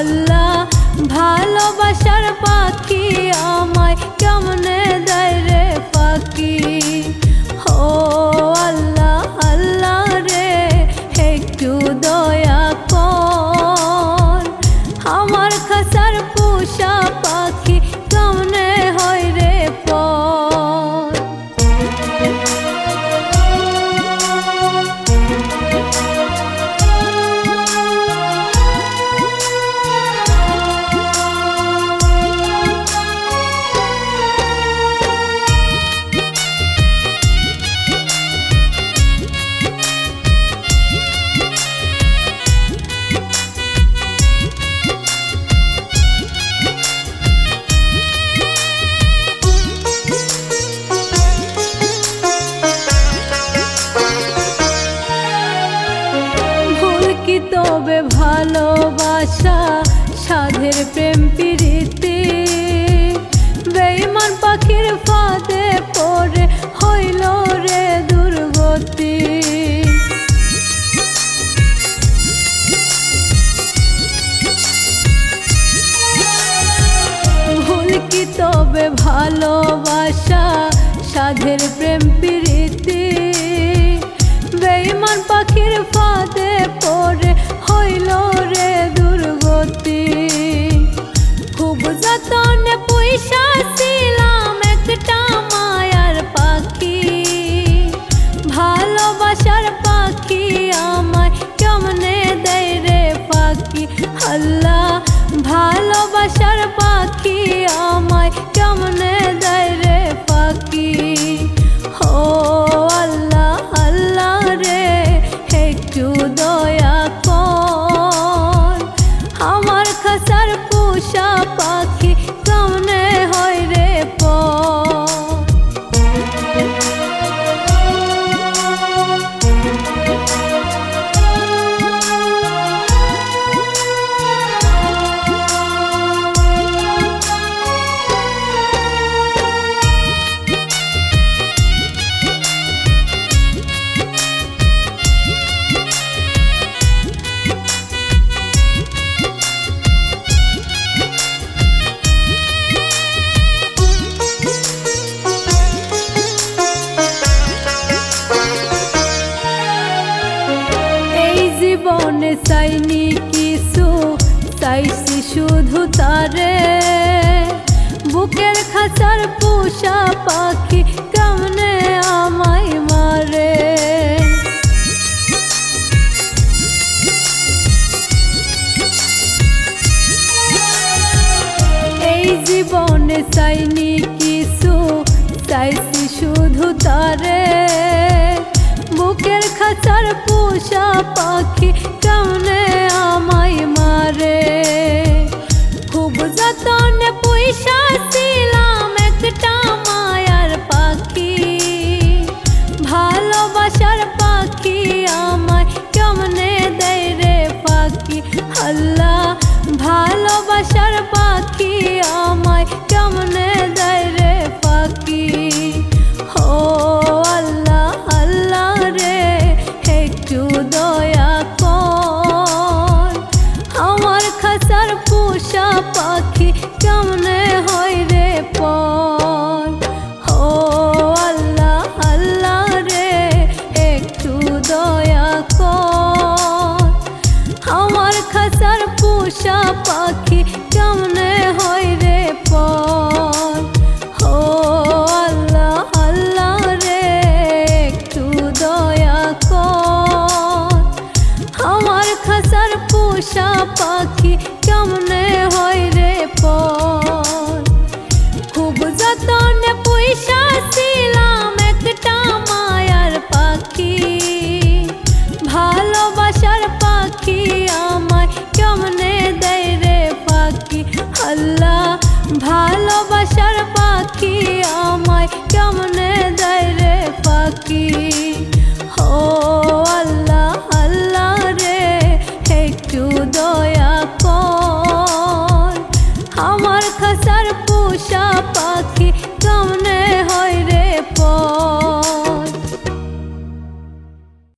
আল্লাহ ভালোবাসার পাখি আমায় কেমনে দেয় রে পাখি। ও আল্লাহ আল্লাহ রে একটু দয়া কর, আমার খাসার পোষা পাখি কেমনে হয় রে পর। তবে ভালোবাসা সাধের প্রেম প্রীতি, বেঈমান পাখির ফাঁদে পড়ে হইল রে দুর্গতি। ভুল কি তবে ভালোবাসা সাধের প্রেম প্রীতি, বেঈমান পাখির ফাঁদে পড়ে হইল রে দুর্গতি। খুব যতনে পয়সা ছিলাম একটা মায়ার পাখি, ভালোবাসার পাখি আমায় কেমনে দেয় রে পাখি। আল্লাহ ভালোবাসার পাখি আমায় কেমনে দেয় রে পাখি। ও আল্লাহ আল্লাহ রে একটু দয়া কর, আমার খাসার পোষা পাখি কেমনে হয় রে পর। জীবনে চাইনি কিছু, চাইছি শুধু তারে, বুকের খাঁচার পোষা পাখি কেমনে আমায় মারে। এই জীবনে চাইনি কিছু, চাইছি শুধু তারে, বুকের খাঁচার পোষা পাখি কেমনে আমায় মারে। খুব যতনে পয়সা ছিলাম একটা মায়ার পাখি, ভালোবাসার পাখি আমায় কেমনে দেয় রে পাখি। আল্লাহ ভালোবাসার পাখি আমায় কেমনে দেয় রে পাখি। ও আল্লাহ আল্লাহ রে একটু দয়া কর, আমার খাসার পোষা পাখি কেমনে হয় রে পর। ও আল্লাহ আল্লাহ রে একটু দয়া কর, আমার খাসার পোষা পাখি কেমনে হয় রে পর। ও আল্লাহ আল্লাহ রে একটু দয়া কর, আমার খাসার পোষা পাখি কেমনে হয় রে পর। খুব যতনে পয়সা ছিলাম একটা মায়ার পাখি, ভালোবাসার পাখি আমায় কেমনে দেয় রে পাখি। আল্লাহ ভালোবাসার পাখি আমায় কেমনে দেয় রে পাখি। ও আল্লাহ আল্লাহ রে একটু দয়া কর, আমার খাসার পোষা